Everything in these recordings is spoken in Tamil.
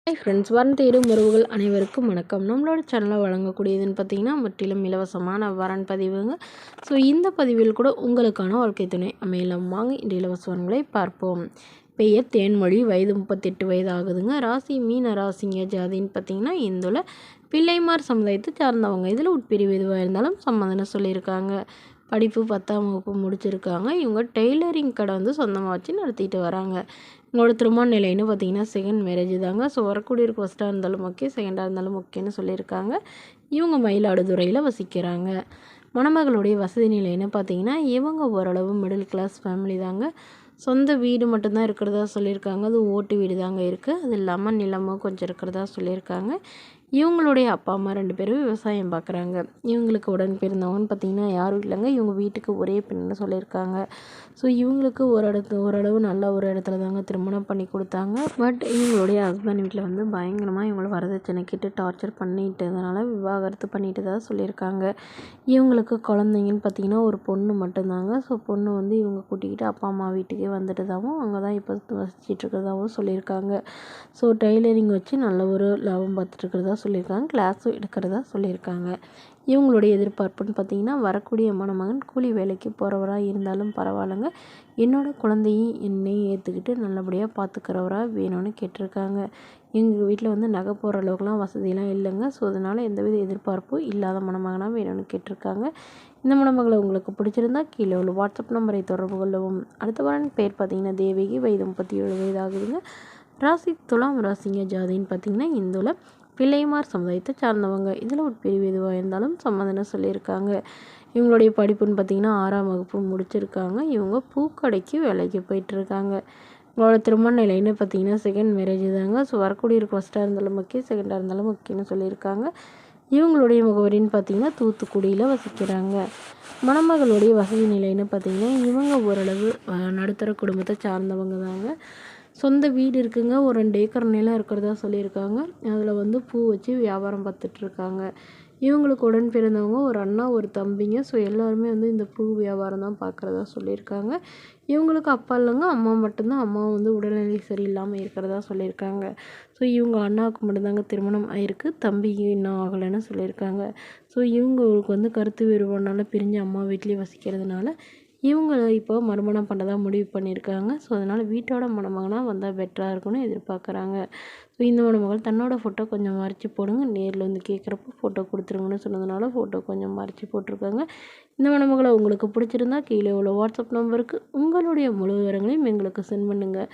ஹாய் ஃப்ரெண்ட்ஸ், வரன் தேடும் உறவுகள் அனைவருக்கும் வணக்கம். நம்மளோட சேனலில் வழங்கக்கூடியதுன்னு பார்த்தீங்கன்னா முற்றிலும் இலவசமான வரன் பதிவுங்க. ஸோ இந்த பதிவில் கூட உங்களுக்கான வாழ்க்கை துணை அமையலாம். வாங்க இந்த இலவச வரன்களை பார்ப்போம். பெயர் தேன்மொழி, வயது 38 வயது ஆகுதுங்க. ராசி மீன ராசிங்க. ஜாதின்னு பார்த்தீங்கன்னா இந்துல பிள்ளைமார் சமுதாயத்தை சார்ந்தவங்க. இதில் உட்பிரிவு எதுவாக இருந்தாலும் சம்மதம்னு சொல்லியிருக்காங்க. படிப்பு 10ஆம் வகுப்பு முடிச்சிருக்காங்க. இவங்க டெய்லரிங் கடை சொந்தமாக வச்சு நடத்திட்டு வராங்க. உங்களோட திருமண நிலைன்னு பார்த்தீங்கன்னா செகண்ட் மேரேஜ் தாங்க. ஸோ வரக்கூடியவருக்கு ஃபஸ்ட்டாக இருந்தாலும் ஓகே, செகண்டாக இருந்தாலும் ஓகேன்னு சொல்லியிருக்காங்க. இவங்க மயிலாடுதுறையில் வசிக்கிறாங்க. மணமகளுடைய வசதி நிலைன்னு பார்த்தீங்கன்னா இவங்க ஓரளவு மிடில் கிளாஸ் ஃபேமிலி தாங்க. சொந்த வீடு மட்டும்தான் இருக்கிறதா சொல்லியிருக்காங்க. அது ஓட்டு வீடு தாங்க இருக்குது. அது இல்லாமல் நிலமும் கொஞ்சம் இருக்கிறதா சொல்லியிருக்காங்க. இவங்களுடைய அப்பா அம்மா 2 பேரும் விவசாயம் பார்க்குறாங்க. இவங்களுக்கு உடன் பிறந்தவங்கன்னு பார்த்தீங்கன்னா யாரும் இல்லைங்க. இவங்க வீட்டுக்கு ஒரே பெண்ணுன்னு சொல்லியிருக்காங்க. ஸோ இவங்களுக்கு ஓரளவு நல்ல ஒரு இடத்துல தாங்க திருமணம் பண்ணி கொடுத்தாங்க. பட் இவங்களுடைய ஹஸ்பண்ட் வீட்டில் பயங்கரமாக இவங்கள வரதட்சணை கேட்டு டார்ச்சர் பண்ணிட்டதுனால விவாகரத்து பண்ணிட்டு தான் சொல்லியிருக்காங்க. இவங்களுக்கு குழந்தைங்கன்னு பார்த்தீங்கன்னா ஒரு பொண்ணு மட்டும்தாங்க. ஸோ பொண்ணு இவங்க கூட்டிக்கிட்டு அப்பா அம்மா வீட்டுக்கே வந்துட்டதாகவும் அங்கே தான் இப்போ வசிச்சிட்டு இருக்கிறதாகவும் சொல்லியிருக்காங்க. ஸோ டெய்லரிங் வச்சு நல்ல ஒரு லாபம் பார்த்துட்டு இருக்கிறதா சொல்லியிருக்காங்க. கிளாஸும் எடுக்கிறதா சொல்லியிருக்காங்க. இவங்களுடைய எதிர்பார்ப்புன்னு பார்த்தீங்கன்னா வரக்கூடிய மணமகன் கூலி வேலைக்கு போகிறவராக இருந்தாலும் பரவாயில்லைங்க. என்னோடய குழந்தையும் என்னையும் ஏற்றுக்கிட்டு நல்லபடியாக பார்த்துக்கிறவராக வேணும்னு கேட்டிருக்காங்க. எங்கள் வீட்டில் நகை போடுற அளவுக்குலாம் வசதியெலாம் இல்லைங்க. ஸோ அதனால் எந்தவித எதிர்பார்ப்பும் இல்லாத மணமகனாக வேணும்னு கேட்டிருக்காங்க. இந்த மணமகளை உங்களுக்கு பிடிச்சிருந்தா கீழே உள்ள வாட்ஸ்அப் நம்பரை தொடர்பு கொள்ளவும். அடுத்த வாரம் பேர் பார்த்தீங்கன்னா தேவகி, வயது 37 வயது ஆகுதுங்க. ராசி துலாம் ராசிங்க. ஜாதின்னு பார்த்தீங்கன்னா இந்துல பிள்ளைமார் சமுதாயத்தை சார்ந்தவங்க. இதில் உட்பிரிவு எதுவாக இருந்தாலும் சம்மதம்னு சொல்லியிருக்காங்க. இவங்களுடைய படிப்புன்னு பார்த்தீங்கன்னா 6ஆம் வகுப்பு முடிச்சிருக்காங்க. இவங்க பூக்கடைக்கு வேலைக்கு போயிட்டுருக்காங்க. இவங்களோட திருமண நிலைன்னு பார்த்தீங்கன்னா செகண்ட் மேரேஜ் தாங்க. ஸோ வரக்கூடியவருக்கு ஃபஸ்ட்டாக இருந்தாலும் ஓகே, செகண்டாக இருந்தாலும் ஓகேன்னு சொல்லியிருக்காங்க. இவங்களுடைய முகவரின்னு பார்த்தீங்கன்னா தூத்துக்குடியில் வசிக்கிறாங்க. மணமகளுடைய வசதி நிலைன்னு பார்த்தீங்கன்னா இவங்க ஓரளவு நடுத்தர குடும்பத்தை சார்ந்தவங்க தாங்க. சொந்த வீடு இருக்குங்க. ஒரு 2 ஏக்கர் நிலம் இருக்கிறதா சொல்லியிருக்காங்க. அதில் பூ வச்சு வியாபாரம் பார்த்துட்ருக்காங்க. இவங்களுக்கு உடன் பிறந்தவங்க ஒரு அண்ணா, ஒரு தம்பிங்க. ஸோ எல்லாருமே இந்த பூ வியாபாரம் தான் பார்க்குறதா சொல்லியிருக்காங்க. இவங்களுக்கு அப்பா இல்லைங்க, அம்மா மட்டும்தான். அம்மா உடல்நிலை சரியில்லாமல் இருக்கிறதா சொல்லியிருக்காங்க. ஸோ இவங்க அண்ணாவுக்கு மட்டும்தாங்க திருமணம் ஆயிருக்கு. தம்பிக்கு இன்னும் ஆகலைன்னு சொல்லியிருக்காங்க. ஸோ இவங்களுக்கு கருத்து வேறுபாடுனால பிரிஞ்சு அம்மா வீட்லேயே வசிக்கிறதுனால இவங்க இப்போ மறுமணம் பண்ணதா முடிவு பண்ணியிருக்காங்க. ஸோ அதனால் வீட்டோட மணமகனாக வந்தால் பெட்டராக இருக்கும்னு எதிர்பார்க்குறாங்க. ஸோ இந்த மணமகள் தன்னோட ஃபோட்டோ கொஞ்சம் மறைச்சி போடுங்க, நேரில் கேட்குறப்போ ஃபோட்டோ கொடுத்துருங்கன்னு சொன்னதுனால ஃபோட்டோ கொஞ்சம் மறைச்சி போட்டிருக்காங்க. இந்த மணமகளை உங்களுக்கு பிடிச்சிருந்தா கீழே உள்ள வாட்ஸ்அப் நம்பருக்கு உங்களுடைய முழு விவரங்களையும் எங்களுக்கு சென்ட் பண்ணுங்கள்.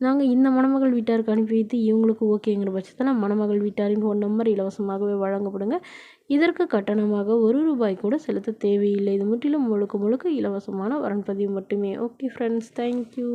நாங்கள் இந்த மணமகள் வீட்டாருக்கு அனுப்பி வைத்து இவங்களுக்கு ஓகேங்கிற பட்சத்தில் மணமகள் வீட்டாரின் ஃபோன் நம்பர் இலவசமாகவே வழங்கப்படுங்க. இதற்கு கட்டணமாக ₹1 கூட செலுத்த தேவையில்லை. இது முற்றிலும் முழுக்க முழுக்க இலவசமான வரன் பதிவு மட்டுமே. Okay friends, thank you.